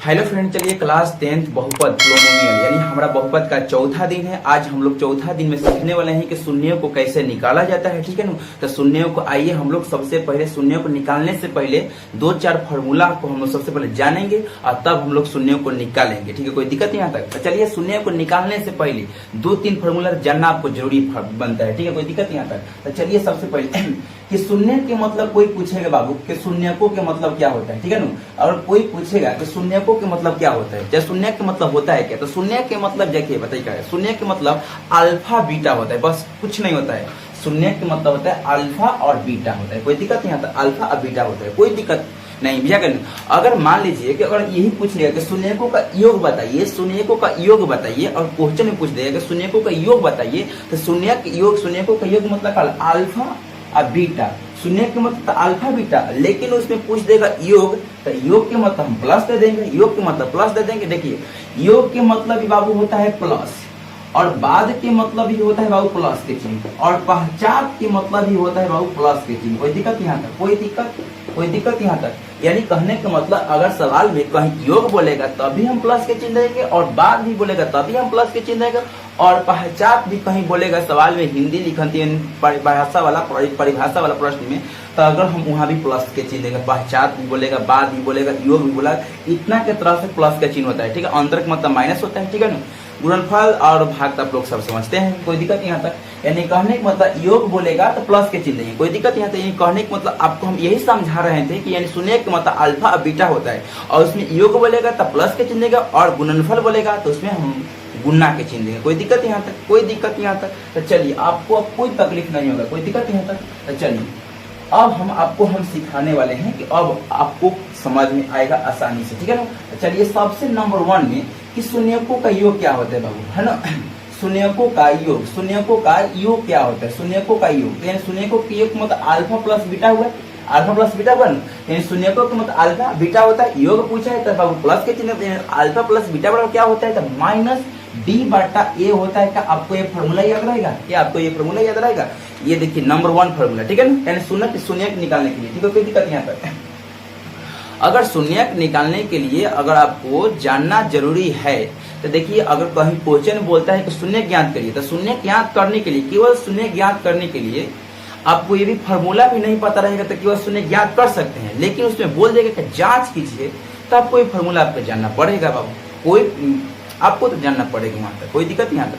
Hello friend, चलिए class 10th बहुपद प्रोनोमियल यानी हमारा बहुपद का चौथा दिन है। आज हम लोग चौथा दिन में सीखने वाले हैं कि शून्यों को कैसे निकाला जाता है। ठीक है ना। तो शून्यों को आइए हम लोग सबसे पहले शून्यों को निकालने से पहले दो चार फॉर्मूला को हम लोग सबसे पहले जानेंगे और तब हम लोग शून्यों को निकालेंगे। ठीक है, कोई दिक्कत यहाँ तक। तो चलिए शून्यों को निकालने से पहले दो तीन फॉर्मूला जानना आपको जरूरी बनता है। ठीक है, कोई दिक्कत यहाँ तक। तो चलिए सबसे पहले कि शून्य के मतलब कोई पूछेगा बाबू कि शून्यकों के मतलब क्या होता है। ठीक है ना। और कोई पूछेगा कि शून्यकों के मतलब क्या होता है, जब शून्य के मतलब होता है क्या, तो शून्य के मतलब देखिए बताइए क्या है। शून्य के मतलब अल्फा बीटा होता है, बस कुछ नहीं होता है। शून्य के मतलब होता है अल्फा और बीटा होता है। कोई दिक्कत नहीं आता, अल्फा और बीटा होता है, कोई दिक्कत नहीं भैया। अगर मान लीजिए कि अगर यही पूछ लिया कि शून्यकों का योग बताइए, शून्यकों का योग बताइए, और क्वेश्चन में पूछ देगा कि शून्यकों का योग बताइए, तो शून्यकों का योग मतलब अल्फा और बीटा। शून्य के मतलब अल्फा बीटा, लेकिन उसमें पूछ देगा योग, तो योग के मतलब हम प्लस दे देंगे। योग के मतलब प्लस दे देंगे। देखिए योग के मतलब भी बाबू होता है प्लस, और बाद के मतलब भी होता है बाबू प्लस के चिन्ह, और पहचान के मतलब भी होता है बाबू प्लस के चिन्ह। कोई दिक्कत यहाँ तक, कोई दिक्कत यहाँ तक। यानी कहने का मतलब अगर सवाल में कहीं योग बोलेगा तभी हम प्लस के चिन्ह देंगे, और बाद भी बोलेगा तभी हम प्लस के चिन्ह देंगे, और पहचान भी कहीं बोलेगा सवाल में हिंदी लिखती परिभाषा वाला प्रश्न में, तो अगर हम वहां भी प्लस के चिन्ह देंगे। पहचान भी बोलेगा, बाद भी बोलेगा, योग भी बोलेगा, इतना के तरह से प्लस का चिन्ह होता है। ठीक है, अंतर का मतलब माइनस होता है। ठीक है ना। गुणनफल और भाग आप लोग सब समझते हैं, कोई दिक्कत यहाँ तक। यानी कहने का मतलब योग बोलेगा तो प्लस के चिन्ह देंगे, कोई दिक्कत यहाँ तक। यानी कहने का मतलब आपको हम यही समझा रहे थे कि यानी शून्य का मतलब अल्फा और बीटा होता है, और उसमें योग बोलेगा तो प्लस के चिन्ह देगा, और गुणनफल बोलेगा तो उसमें हम गुणा के चिन्ह देंगे। कोई दिक्कत यहाँ तक, कोई दिक्कत यहाँ तक। तो चलिए आपको अब कोई तकलीफ नहीं होगा, कोई दिक्कत यहाँ तक। तो चलिए अब हम सिखाने वाले हैं कि अब आपको समझ में आएगा आसानी से। ठीक है ना। चलिए सबसे नंबर 1 में कि शून्यकों का योग क्या होता है बाबू, है ना। शून्यकों का योग क्या होता है। शून्यकों का योग यानी शून्यकों के योग मतलब अल्फा प्लस बीटा हुआ, अल्फा प्लस बीटा हुआ ना। यानी शून्यकों का मतलब अल्फा बीटा होता है। योग पूछा है तो बाबू प्लस के चिन्ह, अल्फा प्लस बीटा बराबर क्या होता है, तो माइनस डी बटा ए होता है। क्या आपको ये फॉर्मूला याद रहेगा, क्या आपको ये फॉर्मूला याद रहेगा। ये देखिए नंबर 1 फॉर्मूला। ठीक है ना। यानी शून्य निकालने के लिए, ठीक है, कोई दिक्कत यहाँ पर। अगर शून्य निकालने के लिए अगर आपको जानना जरूरी है तो देखिए, अगर कहीं क्वेश्चन बोलता है कि शून्य ज्ञात करिए, तो शून्य ज्ञात करने के लिए, केवल शून्य ज्ञात करने के लिए आपको ये भी फॉर्मूला भी नहीं पता रहेगा तो केवल शून्य ज्ञात कर सकते हैं। लेकिन उसमें बोल देगा कि जांच कीजिए, तो आपको ये फॉर्मूला आपको जानना पड़ेगा बाबू, कोई आपको तो जानना पड़ेगा वहां तक, कोई दिक्कत यहाँ तक।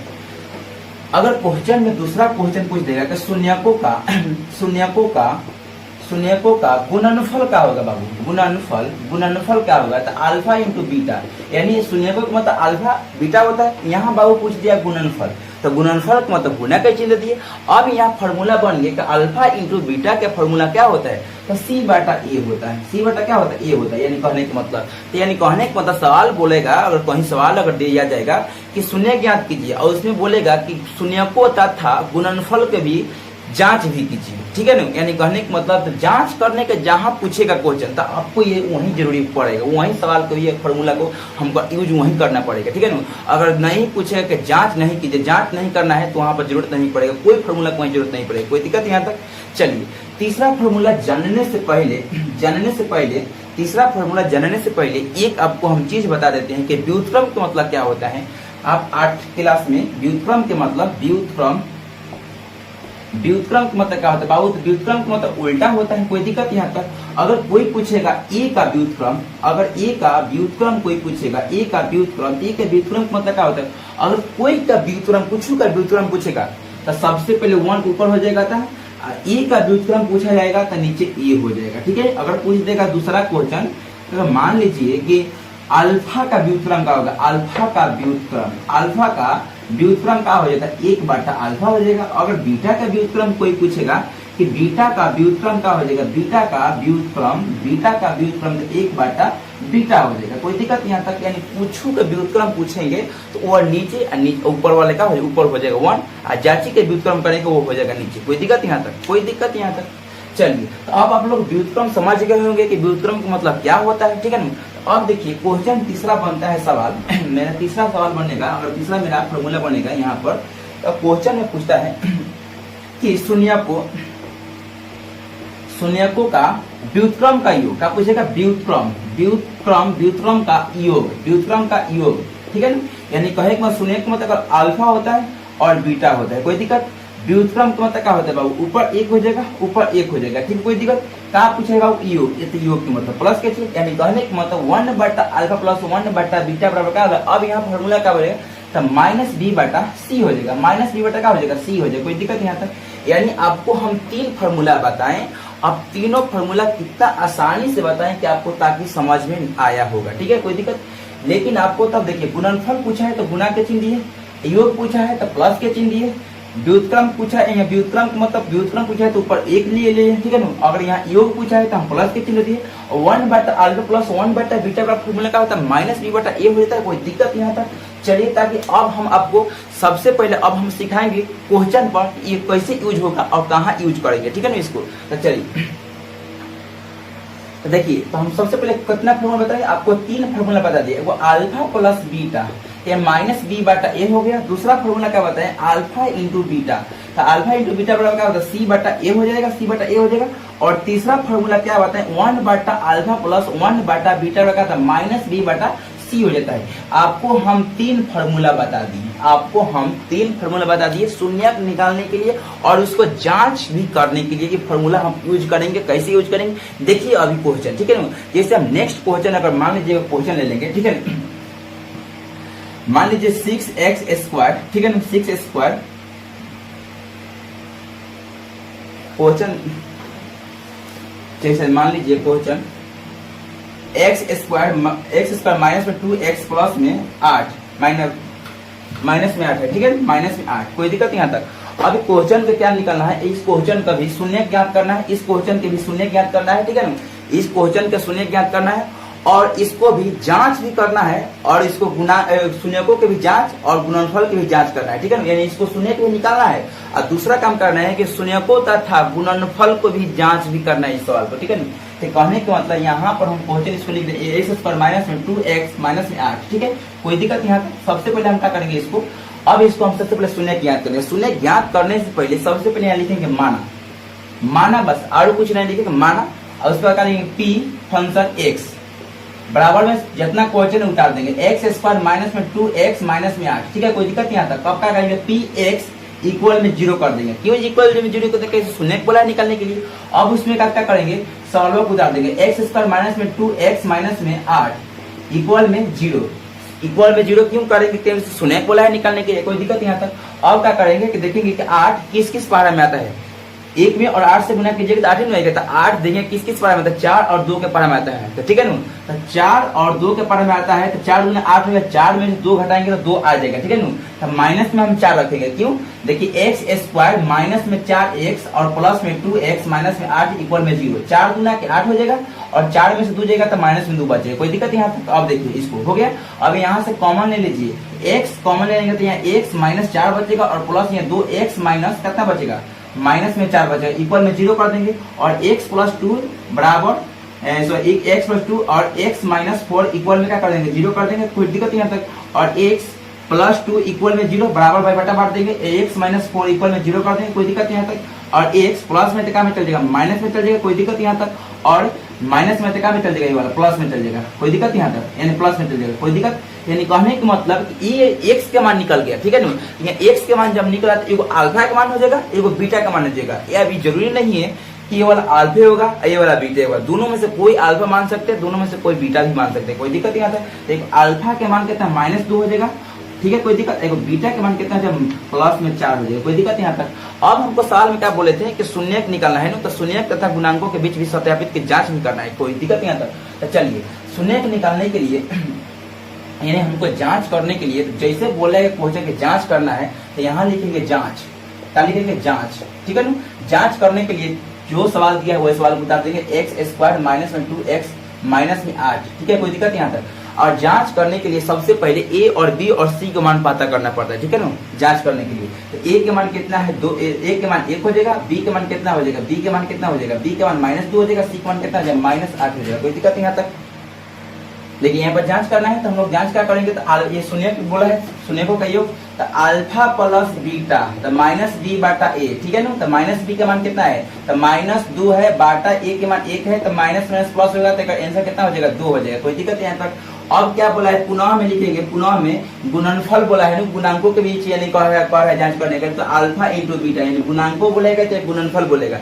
अगर क्वेश्चन में दूसरा क्वेश्चन पूछ देगा कि शून्यकों का गुणनफल क्या होगा बाबू, गुणनफल क्या होगा, तो अल्फा इंटू बीटा। यानी शून्यकों का मतलब अल्फा बीटा होता है। यहाँ बाबू पूछ दिया गुणनफल, तो गुणनफल का मतलब गुणा का चिन्ह दिए। अब यहाँ फॉर्मूला बन गया कि अल्फा इंटू बीटा का फॉर्मूला क्या होता है, तो सी बटा ए होता है। सी बटा क्या होता है, ए होता है। यानी कहने का मतलब, तो यानी कहने का मतलब सवाल बोलेगा, अगर कहीं सवाल अगर दिया जाएगा कि शून्य ज्ञात कीजिए, और उसमें बोलेगा कि शून्यकों तथा गुणनफल के भी जांच भी कीजिए। ठीक है ना। यानी कहने का मतलब तो जांच करने के जहां पूछेगा क्वेश्चन, तो आपको ये वहीं जरूरी पड़ेगा, वहीं सवाल को, ये फॉर्मूला को हमको यूज वहीं करना पड़ेगा। ठीक है ना। अगर नहीं पूछेगा कि जांच नहीं कीजिए, जांच नहीं करना है, तो वहां पर जरूरत नहीं पड़ेगा, कोई फॉर्मूला को वहीं जरूरत नहीं पड़ेगी, कोई दिक्कत यहाँ तक। चलिए तीसरा फॉर्मूला जानने से पहले एक आपको हम चीज बता देते हैं कि व्युत्क्रम का मतलब क्या होता है। आप 8th क्लास में व्युत्क्रम के मतलब व्युत्क्रम का मतलब क्या होता है बाबू, तो व्युत्क्रम का मतलब उल्टा होता है। कोई दिक्कत यहाँ तक। अगर कोई पूछेगा ए का व्युत्क्रम, कोई पूछेगा ए का व्युत्क्रम का मतलब क्या होता है। अगर कोई का व्युत्क्रम, कुछ का व्युत्क्रम पूछेगा तो सबसे पहले 1 ऊपर हो जाएगा था, ए का व्युत्क्रम पूछा जाएगा तो नीचे ए हो जाएगा। ठीक है। अगर पूछ देगा दूसरा क्वेश्चन, तो मान लीजिए कि अल्फा का व्युत्क्रम क्या होगा, अल्फा का व्युत्क्रम क्या हो जाता है, 1 बटा अल्फा हो जाएगा। अगर बीटा का व्युत्क्रम कोई पूछेगा कि बीटा का व्युत्क्रम क्या हो जाएगा, बीटा का व्युत्क्रम 1 बटा बीटा हो जाएगा। कोई दिक्कत यहाँ तक। यानी पूछू का व्युत्क्रम पूछेंगे तो वो नीचे ऊपर वाले का ऊपर हो जाएगा 1, और जांची के व्युत्क्रम करेंगे वो हो जाएगा नीचे। कोई दिक्कत यहाँ तक। चलिए तो अब आप लोग व्युत्क्रम समझ गए होंगे कि व्युत्क्रम का मतलब क्या होता है। ठीक है ना। अब देखिए क्वेश्चन तीसरा बनता है सवाल मेरा तीसरा सवाल बनेगा, अगर तीसरा मेरा फॉर्मूला बनेगा यहाँ पर, तो क्वेश्चन में पूछता है कि शून्यकों का व्युत्क्रम का योग, क्या पूछेगा, व्युत्क्रम व्युत्क्रम का योग, ठीक है ना। यानी कहे कि शून्य का मतलब अल्फा होता है और बीटा होता है, कोई दिक्कत। व्युत्क्रम का मतलब क्या होता है बाबू, ऊपर एक हो जाएगा, ऊपर एक हो जाएगा, ठीक, कोई दिक्कत। कहा पूछेगा योग, ये तो योग की मतलब प्लस के चीज, यानी कहने का मतलब 1 बटा अल्फा प्लस 1 बटा बीटा बराबर क्या होगा। अब यहाँ फॉर्मूला क्या बनेगा, तो माइनस बी बटा सी हो जाएगा, माइनस बी बटा क्या हो जाएगा, सी हो जाएगा, कोई दिक्कत यहाँ तक। यानी आपको हम 3 फॉर्मूला बताएं, अब तीनों फॉर्मूला कितना आसानी से बताएं कि आपको ताकि समझ में आया होगा, ठीक है, कोई दिक्कत। लेकिन आपको तब देखिए गुणनफल पूछा है तो गुणा के चिन्ह दिए, योग पूछा है तो प्लस के चिन्ह दिए, व्युत्क्रम पूछा है, व्युत्क्रम मतलब व्युत्क्रम पूछा है तो ऊपर एक लिए, ठीक है ना। अगर यहाँ योग पूछा है तो हम प्लस के चिन्ह दिए, 1 बटा अल्फा प्लस 1 बटा बीटा का फॉर्मूला क्या होता है, माइनस बी बटा ए हो जाता है, कोई दिक्कत यहाँ तक। चलिए, ताकि अब हम आपको सबसे पहले अब हम सिखाएंगे क्वेश्चन पर ये कैसे यूज होगा और कहाँ यूज करेंगे, ठीक है ना इसको। तो चलिए तो देखिए, तो हम सबसे पहले कितना फॉर्मूला बताएं, आपको 3 फॉर्मूला बता दिए, वो अल्फा प्लस बीटा, ये माइनस बी बटा ए हो गया। दूसरा फॉर्मूला क्या बताएं, अल्फा इंटू बीटा, तो अल्फा इंटू बीटा बराबर क्या होता है, सी बटा ए हो जाएगा, सी बटा ए हो जाएगा। और तीसरा फॉर्मूला क्या बताएं, 1 बटा अल्फा प्लस 1 बटा बीटा बराबर क्या, माइनस बी बटा सी हो जाता है। आपको हम 3 फॉर्मूला बता दिए, आपको हम 3 फॉर्मूला बता दिए शून्यक निकालने के लिए और उसको जांच भी करने के लिए कि फॉर्मूला हम यूज करेंगे, कैसे यूज करेंगे। देखिए अभी क्वेश्चन, ठीक है ना। जैसे हम नेक्स्ट क्वेश्चन अगर मान लीजिए क्वेश्चन ले लेंगे, ठीक है ना, मान लीजिए 6x², ठीक है ना, 6² क्वेश्चन, जैसे मान लीजिए क्वेश्चन x² माइनस में 2x प्लस में 8 माइनस में 8 है, ठीक है, माइनस में 8, कोई दिक्कत यहाँ तक। अब क्वेश्चन का क्या निकालना है, इस क्वेश्चन का भी शून्य ज्ञात करना है, इस क्वेश्चन के भी शून्य ज्ञात करना है, ठीक है ना, इस क्वेश्चन का शून्य ज्ञात करना है और इसको भी जांच भी करना है और इसको गुना शून्यकों के भी जांच और गुणनफल की भी जांच करना है, ठीक है ना। यानी इसको शून्य को भी निकालना है और दूसरा काम करना है कि शून्यकों तथा गुणनफल को भी जांच भी करना है इस सवाल को, ठीक है ना। तो कहने का मतलब यहाँ पर हम क्वेश्चन इसको लिख दें, x² माइनस में 2x माइनस में 8, ठीक है, कोई दिक्कत यहाँ तक। सबसे पहले हम क्या करेंगे इसको, अब इसको हम सबसे पहले शून्य ज्ञात करेंगे। शून्य ज्ञात करने से पहले सबसे पहले यहाँ लिखेंगे माना, बस और कुछ नहीं लिखेंगे, माना। और उसके बाद करेंगे p फंक्शन x बराबर में जितना क्वेश्चन उतार देंगे, x² माइनस में 2x माइनस में 8, ठीक है, कोई दिक्कत यहाँ तक। कब क्या करेंगे, px इक्वल में 0 कर देंगे, क्यों इक्वल में 0 करते हैं, शून्य बोला निकालने के लिए। अब उसमें क्या करेंगे, सॉल्व को उतार देंगे, x² माइनस में 2x माइनस में 8 इक्वल में 0, इक्वल में 0 क्यों करेंगे, क्योंकि शून्य बोला है निकालने के लिए, कोई दिक्कत यहाँ तक। अब क्या करेंगे कि देखेंगे कि 8 किस किस पारा में आता है, 1 में और 8 से गुना कीजिएगा तो 8 ही नहीं आएगा, तो 8 देंगे किस किस पारा में आता है, 4 और 2 के पारा में आता है, तो ठीक है ना। तो 4 और 2 के पारा में आता है, तो 4 गुना 8 होगा, 4 में से 2 घटाएंगे तो 2 आ जाएगा, ठीक है ना। तो माइनस में हम 4 रखेंगे, क्यों, देखिए x² माइनस में 4x और प्लस में 2x माइनस में 8 इक्वल में 0, 4 गुना के 8 हो जाएगा और 4 में से 2 जाएगा तो माइनस में 2 बचेगा, कोई दिक्कत यहाँ तक। अब देखिए इसको हो गया। अब यहाँ से कॉमन ले लीजिए, x कॉमन ले लेंगे तो यहाँ x माइनस 4 बचेगा और प्लस यहाँ 2x माइनस कितना बचेगा, माइनस में 4 बचेगा, इक्वल में 0 कर देंगे और x प्लस 2 बराबर x प्लस 2 और x माइनस 4 इक्वल में क्या कर देंगे, 0 कर देंगे, कोई दिक्कत यहाँ तक। और x प्लस 2 इक्वल में 0 बराबर बाई बटा बांट देंगे, x माइनस 4 इक्वल में 0 कर देंगे, कोई दिक्कत यहाँ तक। और x प्लस में तक में चल जाएगा, माइनस में चल जाएगा, कोई दिक्कत यहाँ तक। और माइनस में तक में चल जाएगा, ये वाला प्लस में चल जाएगा, कोई दिक्कत यहाँ तक, यानी प्लस में चल जाएगा, कोई दिक्कत। यानी कहने का मतलब ये x के मान निकल गया, ठीक है ना। ये x के मान जब निकला तो एगो अल्फा का मान हो जाएगा, एगो बीटा का मान हो जाएगा। ये अभी जरूरी नहीं है कि ये वाला अल्फा होगा ये वाला बीटा होगा, दोनों में से कोई अल्फा मान सकते हैं, दोनों में से कोई बीटा भी मान सकते हैं, कोई दिक्कत यहाँ तक। एक अल्फा के मान कितना, -2 हो जाएगा, ठीक है, कोई दिक्कत। एक बीटा के मान कितना है, प्लस में 4 हो जाएगा, कोई दिक्कत यहाँ तक। अब हमको सवाल में क्या बोले थे कि शून्यक निकालना है ना, तो शून्यक तथा गुणांकों के बीच भी सत्यापित की जांच भी करना है, कोई दिक्कत यहाँ तक। तो चलिए शून्यक निकालने के लिए यानी हमको जांच करने के लिए, तो जैसे बोले क्वेश्चन की जांच करना है तो यहाँ लिखेंगे जांच, क्या लिखेंगे, जांच, ठीक है ना। जांच करने के लिए जो सवाल दिया है वही सवाल उतार देंगे, x² माइनस में 2x माइनस में 8, ठीक है, कोई दिक्कत यहाँ तक। और जांच करने के लिए सबसे पहले a और b और c का मान पता करना पड़ता है, ठीक है ना। जांच करने के लिए तो a के मान कितना है, a के मान 1 हो जाएगा, b के मान कितना हो जाएगा, b के मान कितना हो जाएगा, b के मान -2 हो जाएगा, c के मान कितना हो जाएगा, -8 हो जाएगा, कोई दिक्कत यहाँ तक। देखिए यहाँ पर जांच करना है तो हम लोग जांच क्या करेंगे, तो ये शून्य बोला है, शून्य को कहियो तो अल्फा प्लस बीटा तो माइनस बी बाटा ए, ठीक है ना। तो माइनस बी का मान कितना है, तो -2 है, बाटा ए के मान 1 है, तो माइनस माइनस प्लस होगा तो आंसर कितना हो जाएगा, 2 हो जाएगा। कोई दिक्कत यहाँ तक। अब क्या बोला है, पुनः में लिखेंगे, पुनः में गुणनफल बोला है ना, गुणांकों के बीच यानी कह रहा है जांच करने का, तो अल्फा इंटू बीटा यानी गुणांकों बोलेगा तो गुणनफल बोलेगा,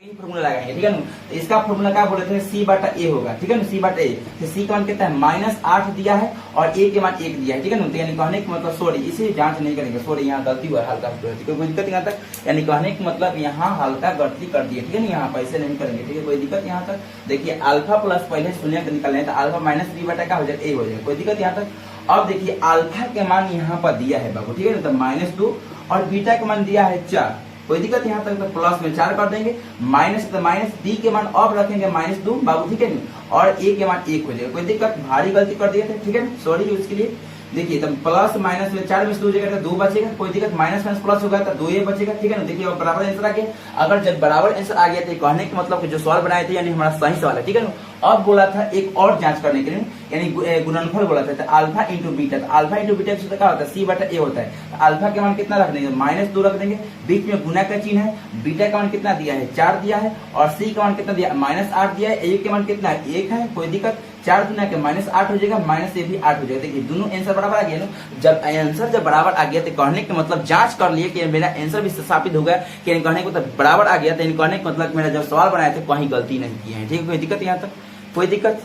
फॉर्मूला लगाएंगे, ठीक है ना। तो इसका फॉर्मूला क्या बोले थे, सी बाटा ए होगा, ठीक है ना, सी बाटा ए। तो सी का मान कितना है, -8 दिया है और ए के मान 1 दिया है, ठीक है ना। तो यानी कहने का मतलब, सॉरी इसे जांच नहीं करेंगे, सॉरी यहाँ गलती हुआ हल्का, कोई दिक्कत यहाँ तक, यानी कहने का मतलब यहाँ हल्का गलती कर दिया, ठीक है ना, यहाँ पैसे नहीं करेंगे, ठीक है, कोई दिक्कत यहाँ तक। देखिए अल्फा प्लस पहले शून्य का निकालना है, तो अल्फा माइनस बी बाटा का हो जाएगा, ए हो जाएगा, कोई दिक्कत यहाँ तक। अब देखिए अल्फा के मान यहाँ पर दिया है बाबू, ठीक है ना, तो -2 और बीटा का मान दिया है 4, कोई दिक्कत यहाँ तक। तो प्लस में 4 कर देंगे, माइनस तो माइनस बी के मान अब रखेंगे -2 बाबू, ठीक है ना, और ए के मान 1 हो जाएगा, कोई दिक्कत, भारी गलती कर दिए थे, ठीक है ना, सॉरी उसके लिए। देखिए तब प्लस माइनस में 4 में 2 जगह 2 बचेगा, कोई दिक्कत, माइनस माइनस प्लस होगा तो 2 ये बचेगा, ठीक है ना। देखिए बराबर आंसर आ गया। अगर जब बराबर आंसर आ गया तो कहने के मतलब जो सवाल बनाए थे यानी हमारा सही सवाल है, ठीक है ना। अब बोला था एक और जांच करने के लिए, यानी गुणनफल बोला था, तो अल्फा इंटू बीटा, तो अल्फा इंटू बीटा का क्या होता है, सी बटा ए होता है। तो अल्फा के मान कितना रख देंगे, -2 रख देंगे, बीच में गुना का चिन्ह है, बीटा का मान कितना दिया है, 4 दिया है, और सी का मान कितना दिया, -8 दिया है, ए के मान कितना है, 1 है, कोई दिक्कत, 4 गुना के -8 हो जाएगा, माइनस ए भी 8 हो जाएगा। देखिए दोनों आंसर बराबर आ गया ना। जब आंसर जब बराबर आ गया तो कहने के मतलब जांच कर लिए कि मेरा आंसर भी साबित हो गया कि कहने को तो बराबर आ गया, तो कहने का मतलब मेरा जब सवाल बनाए थे कहीं गलती नहीं की है, ठीक है, कोई दिक्कत यहाँ तक, कोई दिक्कत।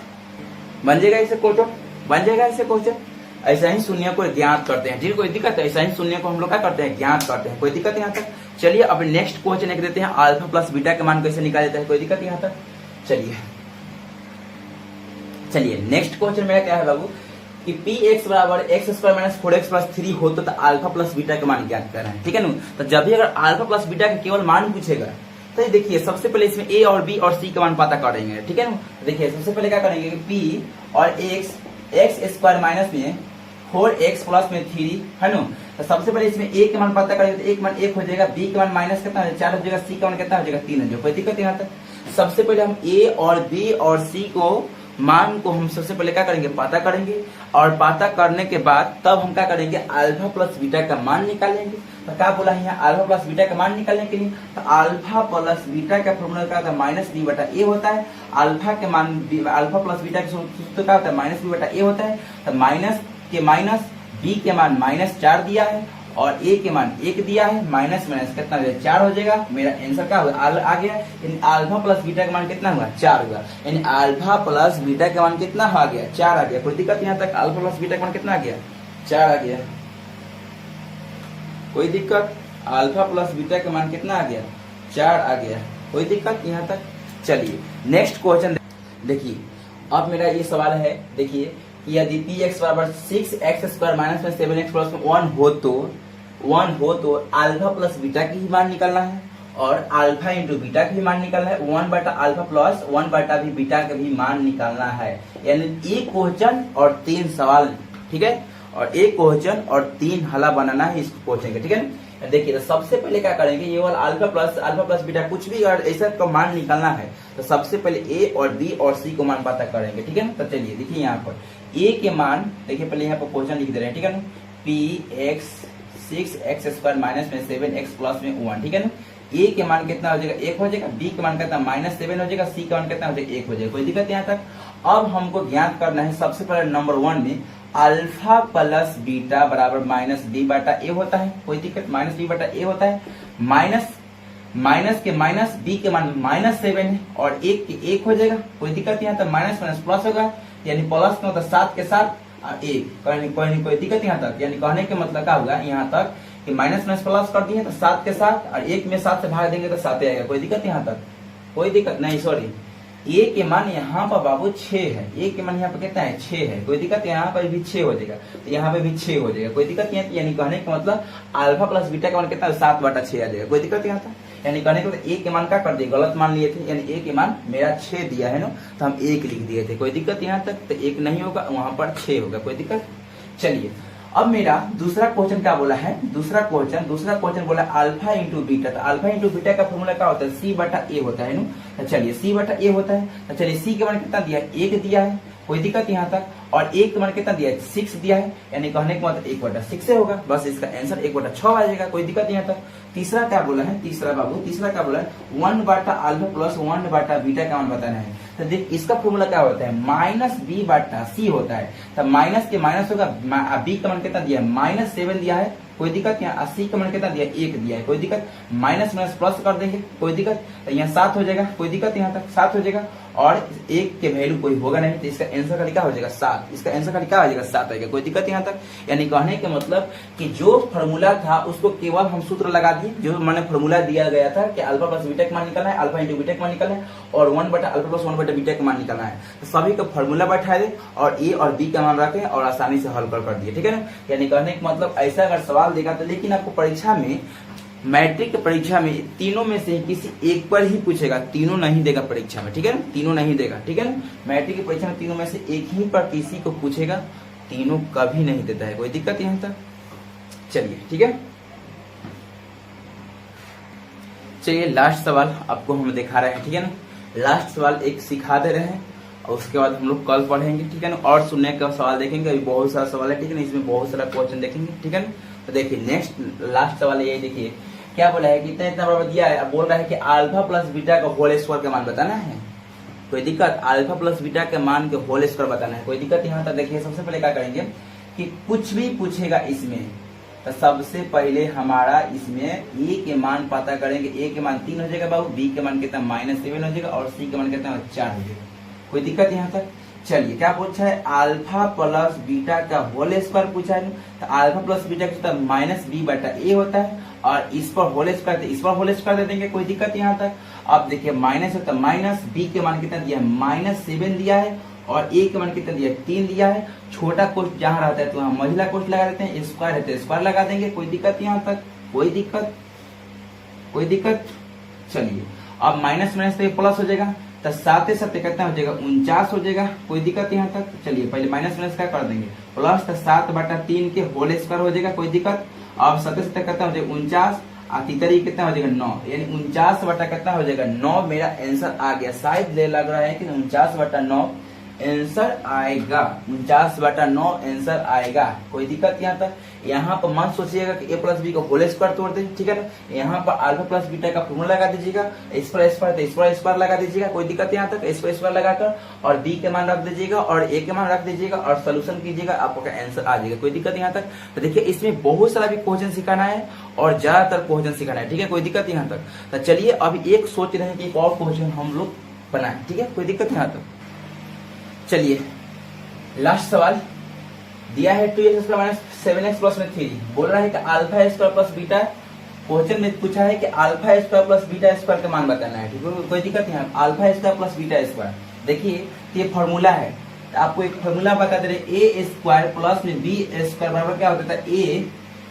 बन जाएगा इसे क्वेश्चन, बन जाएगा इसे क्वेश्चन। ऐसा ही शून्य को ज्ञात करते हैं, ठीक है, कोई दिक्कत है, ऐसा ही शून्य को हम लोग क्या करते हैं, ज्ञात करते हैं, कोई दिक्कत यहाँ तक। चलिए अब नेक्स्ट क्वेश्चन एक देते हैं, अल्फा प्लस बीटा का मान कैसे निकाला जाता है, कोई दिक्कत यहाँ तक। चलिए नेक्स्ट क्वेश्चन मेरा क्या है बाबू, कि px बराबर x² - 4x + 3 हो तो अल्फा प्लस बीटा का मान ज्ञात करना है, ठीक है ना। तो जब भी अगर अल्फा प्लस बीटा का केवल मान पूछेगा तो देखिए सबसे पहले इसमें a और b और c का मान पता करेंगे, ठीक है ना। देखिए सबसे पहले क्या करेंगे कि p और x² माइनस में 4x प्लस में 3 है ना। तो सबसे पहले इसमें a के मान पता करेंगे, तो a के मान 1 हो जाएगा, b के मान माइनस कितना हो जाएगा, 4 हो जाएगा, c का मान कितना हो जाएगा, 3 हो जाएगा, कोई दिक्कत यहाँ तक। सबसे पहले हम a और b और c को मान को हम सबसे पहले क्या करेंगे, पता करेंगे, और पता करने के बाद तब हम क्या करेंगे, अल्फा प्लस बीटा का मान निकालेंगे। तो क्या बोला है यहाँ, अल्फा प्लस बीटा का मान निकालने के लिए, तो अल्फा प्लस बीटा का फॉर्मूला क्या होता है, -b बटा ए होता है। अल्फा के मान, अल्फा प्लस बीटा का सूत्र क्या होता है, -b बटा ए होता है। तो माइनस के माइनस, बी के मान -4 दिया है और ए के मान 1 दिया है, माइनस माइनस कितना हो जाएगा, 4 हो जाएगा। मेरा आंसर क्या होगा, आ गया, यानी अल्फा प्लस बीटा का मान कितना हुआ, 4 हुआ, यानी अल्फा प्लस बीटा का मान कितना आ गया, 4 आ गया, कोई दिक्कत यहाँ तक। अल्फा प्लस बीटा का मान कितना आ गया, 4 आ गया, कोई दिक्कत। अल्फा प्लस बीटा का मान कितना आ गया, 4 आ गया, कोई दिक्कत यहाँ तक। चलिए नेक्स्ट क्वेश्चन देखिए, अब मेरा ये सवाल है, देखिए यदि px बराबर 6x² माइनस में 7x प्लस में 1 हो तो अल्फा प्लस बीटा की ही मान निकालना है, और अल्फा इंटू बीटा की भी मान निकालना है, 1 बटा अल्फा प्लस 1 बटा भी बीटा का भी मान निकालना है। यानी एक क्वेश्चन और 3 सवाल, ठीक है, और एक क्वेश्चन और 3 हला बनाना है इस क्वेश्चन का, ठीक है। देखिए तो सबसे पहले क्या करेंगे, ये वाला अल्फा प्लस बीटा कुछ भी अगर ऐसा का मान निकालना है तो सबसे पहले ए और बी और सी को मान पता करेंगे, ठीक है ना। तो चलिए देखिए यहाँ पर ए के मान, देखिए पहले यहाँ पर क्वेश्चन लिख दे रहे हैं, ठीक है ना, px 6x² माइनस में 7x प्लस में 1, ठीक है ना। ए के मान कितना हो जाएगा, 1 हो जाएगा, बी के मान कितना -7 हो जाएगा, सी का मान कितना हो जाएगा, 1 हो जाएगा, कोई दिक्कत यहाँ तक। अब हमको ज्ञात करना है सबसे पहले नंबर 1 में अल्फा प्लस बीटा बराबर -b बटा ए होता है, कोई दिक्कत, -b बटा ए होता है। माइनस के माइनस, बी के मान -7 है और 1 के 1 हो जाएगा, कोई दिक्कत यहाँ तक। माइनस माइनस प्लस होगा, यानी प्लस का मतलब 7 के साथ 1, कोई दिक्कत यहाँ तक। यानी कहने के मतलब क्या होगा यहाँ तक कि माइनस माइनस प्लस कर दिए तो 7 के साथ, और 1 में 7 से भाग देंगे तो 7 आएगा, कोई दिक्कत यहाँ तक, कोई दिक्कत नहीं। सॉरी, ए के मान यहाँ पर बाबू 6 है, ए के मान यहाँ पर कितना है, 6 है, कोई दिक्कत, यहाँ पर भी 6 हो जाएगा, तो यहाँ पे भी 6 हो जाएगा, कोई दिक्कत यहाँ। यानी कहने का मतलब अल्फा प्लस बीटा का मान कितना, 7 बटा 6 आ जाएगा, कोई दिक्कत यहाँ तक। यानी कहने को ए के मान क्या कर दिए, गलत मान लिए थे, यानी ए के मान मेरा 6 दिया है ना, तो हम 1 लिख दिए थे, कोई दिक्कत यहाँ तक। तो 1 नहीं होगा, वहां पर 6 होगा, कोई दिक्कत। चलिए अब मेरा दूसरा क्वेश्चन क्या बोला है, दूसरा क्वेश्चन बोला अल्फा इंटू बीटा। तो अल्फा इंटू बीटा का फॉर्मूला क्या होता है, सी बटा ए होता है। तो चलिए सी बटा ए होता है। तो चलिए सी के मान कितना दिया है, 1 दिया है, कोई दिक्कत यहाँ तक। और 1 के मान कितना दिया है, 6 दिया है, यानी कहने का मतलब 1/6 से होगा। बस इसका आंसर 1/6 आ जाएगा, कोई दिक्कत यहाँ तक। तीसरा क्या बोला है, तीसरा क्या बोला है, 1 बटा अल्फा प्लस 1 बटा बीटा का मान बताना है। तो देख इसका फॉर्मूला क्या होता है, माइनस बी बटा सी होता है। तो माइनस के माइनस होगा, बी का मान कितना दिया है, -7 दिया है, कोई दिक्कत। यहाँ 80 का मान कितना दिया, 1 दिया है, कोई दिक्कत। माइनस माइनस प्लस कर देंगे, कोई दिक्कत। तो यहाँ 7 हो जाएगा, कोई दिक्कत, यहाँ तक 7 हो जाएगा। और 1 के वैल्यू कोई होगा नहीं, तो इसका आंसर खाली क्या हो जाएगा, 7। इसका आंसर खाली क्या हो जाएगा, 7 आएगा, कोई दिक्कत यहाँ तक। यानी कहने के मतलब कि जो फॉर्मूला था उसको केवल हम सूत्र लगा दिए, जो मैंने फॉर्मूला दिया गया था कि अल्फा प्लस बीटा का मान निकालना है, अल्फा इंटू बीटा का मान निकालना है, और 1 बटा अल्फा प्लस 1 बटा बीटा का मान निकालना है। तो सभी का फॉर्मूला बैठा दे और ए और बी का मान रखे और आसानी से हल कर दिए, ठीक है ना। यानी कहने का मतलब ऐसा अगर सवाल देगा तो, लेकिन आपको परीक्षा में, मैट्रिक की परीक्षा में तीनों में से किसी एक पर ही पूछेगा, तीनों नहीं देगा परीक्षा में, ठीक है ना, तीनों नहीं देगा, ठीक है ना। मैट्रिक की परीक्षा में तीनों में से एक ही पर किसी को पूछेगा, तीनों कभी नहीं देता है, कोई दिक्कत यहाँ तक। चलिए ठीक है, चलिए लास्ट सवाल आपको हम दिखा रहे हैं, ठीक है ना। लास्ट सवाल एक सिखा दे रहे हैं और उसके बाद हम लोग कल पढ़ेंगे, ठीक है ना। और सुनने का सवाल देखेंगे, अभी बहुत सारा सवाल है, ठीक है ना, इसमें बहुत सारा क्वेश्चन देखेंगे, ठीक है ना। तो देखिए नेक्स्ट लास्ट सवाल यही, देखिए क्या बोला है कि इतना बराबर दिया है, अब बोल रहा है कि अल्फा प्लस बीटा का होल स्क्वायर का मान बताना है, कोई दिक्कत। अल्फा प्लस बीटा के मान के होल स्क्वायर बताना है, कोई दिक्कत यहाँ तक। देखिए सबसे पहले क्या करेंगे कि कुछ भी पूछेगा इसमें, तो सबसे पहले हमारा इसमें ए के मान पता करेंगे। ए के मान 3 हो जाएगा बाबू, बी के मान कितना -7 हो जाएगा, और सी के मान कितना 4 हो जाएगा, कोई दिक्कत यहाँ तक। चलिए क्या पूछा है, अल्फा प्लस बीटा का होल स्क्वायर पूछा है। तो अल्फा प्लस बीटा का माइनस बी बटा ए होता है, और इस पर होल स्क्वायर, इस पर होल स्क्वायर दे देंगे, कोई दिक्कत यहाँ तक। अब देखिए माइनस है तो माइनस, बी के मान कितना दिया है, -7 दिया है, और ए के मान कितना दिया है, 3 दिया है। छोटा कोष्ठ जहाँ रहता है तो वहाँ महिला कोष्ठ लगा देते हैं, स्क्वायर है तो स्क्वायर लगा देंगे, कोई दिक्कत यहाँ तक, कोई दिक्कत। चलिए अब माइनस माइनस तो प्लस हो जाएगा, तो 7 7 कितना हो जाएगा, 49 हो जाएगा, कोई दिक्कत यहाँ तक। चलिए पहले माइनस माइनस क्या कर देंगे, प्लस, तो 7 बटा 3 के होल स्क्वायर हो जाएगा, कोई दिक्कत। अब 7 7 कितना हो जाएगा, 49, तीसरी कितना हो जाएगा, 9, यानी 49 बटा कितना हो जाएगा, 9। मेरा आंसर आ गया, शायद ले लग रहा है कि 49 बटा 9 आंसर आएगा, 49 बटा 9 आंसर आएगा, कोई दिक्कत यहाँ तक। यहाँ पर मत सोचिएगा कि ए प्लस बी का होल स्क्वायर तोड़ दे, ठीक है ना। यहाँ पर अल्फा प्लस बीटा का फॉर्मूला लगा दीजिएगा, इस पर स्क्वायर तो इस पर स्क्वायर लगा दीजिएगा, कोई दिक्कत यहाँ तक। इस पर स्क्वायर लगाकर और बी के मान रख दीजिएगा और ए के मान रख दीजिएगा और सोल्यूशन कीजिएगा, आपका आंसर आ जाएगा, कोई दिक्कत यहाँ तक। तो देखिए इसमें बहुत सारा भी क्वेश्चन सिखाना है और ज्यादातर क्वेश्चन सिखाना है, ठीक है, कोई दिक्कत यहाँ तक। तो चलिए अभी एक सोच रहे हैं कि एक और क्वेश्चन हम लोग बनाए, ठीक है, कोई दिक्कत यहाँ तक। चलिए लास्ट सवाल दिया है 2x माइनस 7x प्लस में 3, बोल रहा है कि alpha square plus beta, question में पूछा है कि alpha square plus beta square का मान बताना है, ठीक है, कोई दिक्कत नहीं है। Alpha square plus beta square, देखिए ये फॉर्मूला है, तो आपको एक फॉर्मूला बता दे रहे, ए स्क्वायर प्लस में बी स्क्वायर बराबर क्या होता है,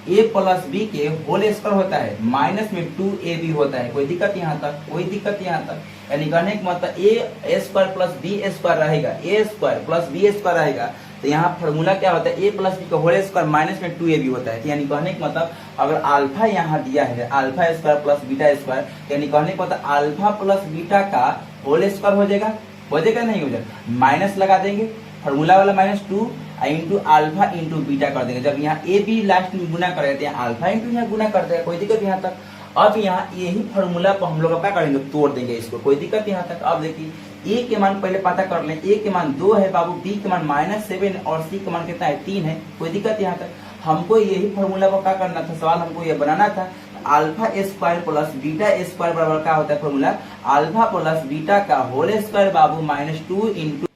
ए प्लस बी के होल स्क्वायर होता है, माइनस में 2ab होता है, कोई दिक्कत यहाँ तक, कोई दिक्कत यहाँ तक। यानी कहने का मतलब ए स्क्वायर प्लस बी स्क्वायर रहेगा, ए स्क्वायर प्लस बी स्क्वायर रहेगा, तो यहाँ फॉर्मूला क्या होता है, ए प्लस बी का होल स्क्वायर माइनस में 2ab होता है। यानी कहने का मतलब अगर अल्फा यहाँ दिया है, alpha square plus beta square, यानी कहने का मतलब अल्फा प्लस बीटा का होल स्क्वायर हो जाएगा, नहीं हो जाएगा, माइनस लगा देंगे, फॉर्मूला वाला -2 इंटू अल्फा इंटू बीटा कर देंगे। जब यहाँ ए बी लास्ट में गुना कर देते हैं, अल्फा इंटू यहाँ गुना कर देगा, कोई दिक्कत यहाँ तक। अब यहाँ यही फॉर्मूला पर हम लोग क्या करेंगे, तोड़ देंगे इसको, कोई दिक्कत यहाँ तक। अब देखिए ए के मान पहले पता कर लें, ए के मान 2 है बाबू, बी के मान -7 और सी के मान कितना है, 3 है, कोई दिक्कत यहाँ तक। हमको यही फॉर्मूला पर क्या करना था, सवाल हमको ये बनाना था, alpha square plus beta square बराबर क्या होता है फॉर्मूला, अल्फा प्लस बीटा का होल स्क्वायर बाबू -2 इंटू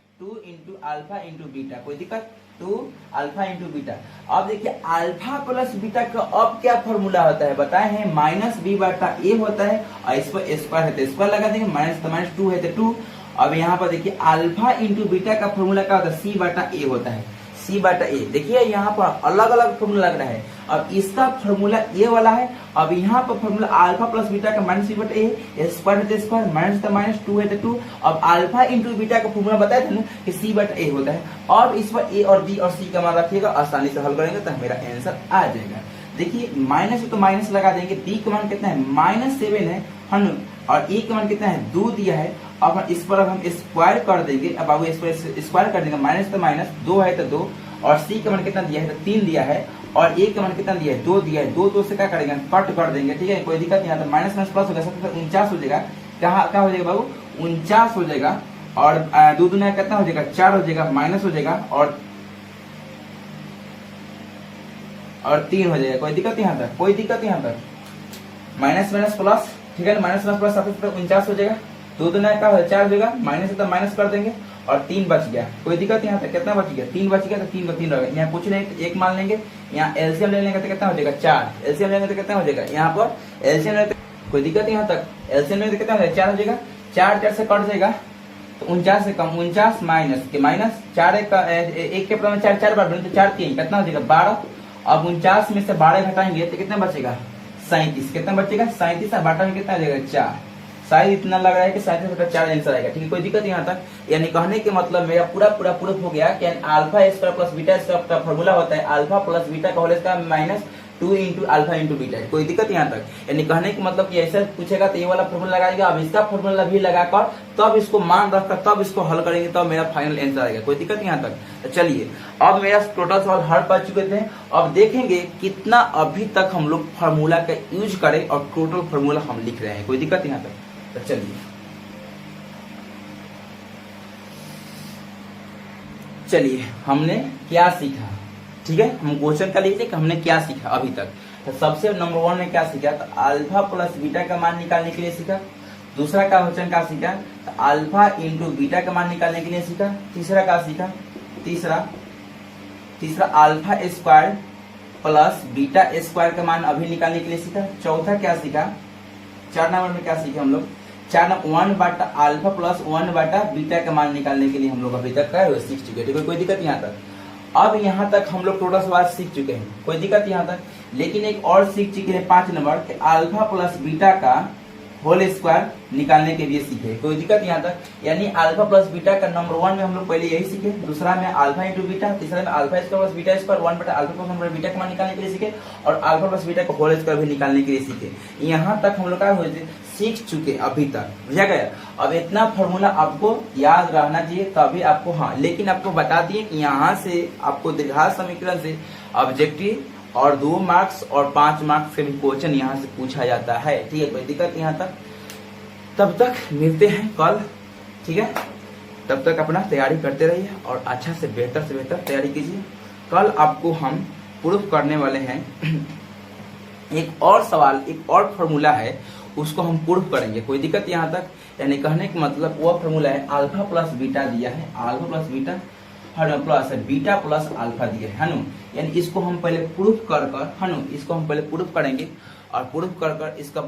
अल्फा इंटू बीटा, कोई दिक्कत, 2 अल्फा इंटू बीटा। अब देखिए अल्फा प्लस बीटा का अब क्या फॉर्मूला होता है बताए हैं, -b बटा a होता है, और इस पर स्क्वायर है तो स्क्वायर लगा देंगे, -2 है तो 2। अब यहाँ पर देखिए अल्फा इंटू बीटा का फॉर्मूला क्या होता है, c बटा a होता है, सी बटा ए। देखिए यहाँ पर अलग अलग फॉर्मूला लग रहा है। अब इसका फॉर्मूला ए वाला है। अब यहाँ पर फॉर्मूला अल्फा प्लस बीटा का माइनस सी बटा ए, स्क्वायर है तो स्क्वायर, माइनस तो माइनस, 2 है तो 2। अब अल्फा इंटू बीटा का फॉर्मूला बताया था ना कि सी बटा ए होता है। और इस पर ए और बी और सी का मान रखिएगा, आसानी से हल करेंगे तो मेरा आंसर आ जाएगा। देखिए माइनस है तो माइनस लगा देंगे। बी का मान कितना है, -7 है ना, और ए का मान कितना है, 2 दिया है। अब इस पर हम स्क्वायर कर देंगे। अब बाबू इस पर स्क्वायर कर देंगे, माइनस तो माइनस, 2 है तो 2, और सी का मान कितना दिया है, तो 3 दिया है, और ए का मान कितना दिया है, 2 दिया है। 2 से क्या करेंगे, कट कर देंगे, ठीक है, कोई दिक्कत नहीं। तो माइनस माइनस प्लस होगा, सबसे 49 हो जाएगा। क्या हो जाएगा बाबू, 49 हो जाएगा। और 2 दूना कितना हो जाएगा, 4 हो जाएगा, माइनस हो जाएगा, और 3 हो जाएगा। कोई दिक्कत यहाँ तक, कोई दिक्कत यहाँ तक। माइनस माइनस प्लस, ठीक है, माइनस माइनस प्लस 49 हो जाएगा। 2 दूना क्या हो, 4 हो जाएगा, माइनस है तो माइनस कर देंगे, और 3 बच गया। कोई दिक्कत यहाँ तक, कितना बच गया, 3 बच गया। तो 3 को 3 रहेगा, यहाँ कुछ नहीं, 1 मान लेंगे। यहाँ एलसीएम ले लेंगे तो कितना हो जाएगा, 4। एलसीएम लेंगे तो कितना हो जाएगा, यहाँ पर एलसीएम लेंगे, कोई दिक्कत यहाँ तक, एलसीएम लेंगे तो कितना हो जाएगा, 4 हो जाएगा। 4 से कट जाएगा तो 49 से कम, 49 माइनस के माइनस 4 1 के पद में 4 बार तो 4 3 कितना हो जाएगा, 12। अब 49 में से 12 घटाएंगे तो कितना बचेगा, 37। कितना बचेगा, 37, और बाटा में कितना आ जाएगा, 4। शायद इतना लग रहा है कि 37 बटा 4 आंसर आएगा, ठीक है, कोई दिक्कत यहाँ तक। यानी कहने के मतलब मेरा पूरा प्रूफ हो गया कि alpha square plus beta square का फॉर्मूला होता है अल्फा प्लस बीटा का whole square minus 2 into alpha into beta. कोई दिक्कत यहाँ तक। यानी कहने के मतलब कि ऐसा पूछेगा तो ये वाला फॉर्मूला लगाएगा। अब इसका फॉर्मूला भी लगाकर तब इसको मान रखकर तब इसको हल करेंगे, तब मेरा फाइनल आंसर आएगा। कोई दिक्कत यहाँ तक। तो चलिए अब मेरा टोटल सवाल हल कर चुके थे। अब देखेंगे कितना अभी तक हम लोग फार्मूला का यूज करें और टोटल फार्मूला हम लिख रहे हैं। कोई दिक्कत यहाँ तक। तो चलिए हमने क्या सीखा, ठीक है, हम क्वेश्चन का लिखते कि हमने क्या सीखा अभी तक। तो सबसे नंबर 1 में क्या सीखा, तो अल्फा प्लस बीटा का मान निकालने के लिए सीखा। दूसरा का क्वेश्चन का सीखा, तो अल्फा इंटू बीटा का मान निकालने के लिए सीखा। तीसरा का सीखा, तीसरा alpha square plus beta square का मान अभी निकालने के लिए सीखा। चौथा क्या सीखा, 4 नंबर में क्या सीखे हम लोग, 4 1 बटा अल्फा प्लस 1 बटा बीटा का मान निकालने के लिए हम लोग अभी तक का सीख चुके हैं। ठीक है, कोई दिक्कत यहाँ तक। अब यहाँ तक हम लोग टोटल सवाल सीख चुके हैं, कोई दिक्कत यहाँ तक। लेकिन एक और सीख चुके हैं 5 नंबर के अल्फा प्लस बीटा का होल स्क्वायर निकालने के लिए सीखे। कोई दिक्कत यहाँ तक। यानी अल्फा प्लस बीटा का नंबर 1 में हम लोग पहले यही सीखे, दूसरा में अल्फा इंटू बीटा, तीसरा में alpha square plus beta square 1 बटा अल्फा प्लस 1 बटा बीटा का मान निकालने के लिए सीखे, और अल्फा प्लस बीटा का होल स्क्वायर भी निकालने के लिए सीखे। यहाँ तक हम लोग क्या हुए थे, सीख चुके अभी तक, बुझा गया। अब इतना फॉर्मूला आपको याद रहना चाहिए तभी आपको, हाँ लेकिन आपको बता दिए कि यहाँ से आपको द्विघात समीकरण से ऑब्जेक्टिव और 2 मार्क्स और 5 मार्क्स के भी क्वेश्चन यहाँ से पूछा जाता है। ठीक है, कोई दिक्कत यहाँ तक। तब तक मिलते हैं कल, ठीक है। तब तक अपना तैयारी करते रहिए और अच्छा से बेहतर तैयारी कीजिए। कल आपको हम प्रूफ करने वाले हैं एक और सवाल, एक और फॉर्मूला है, उसको हम प्रूफ करेंगे। कोई दिक्कत यहाँ तक। यानी कहने का मतलब वो फॉर्मूला है अल्फा प्लस बीटा दिया है, alpha plus beta plus beta plus alpha दिया है नु। यानी इसको हम पहले प्रूफ कर इसको हम पहले प्रूफ करेंगे, और प्रूफ कर इसका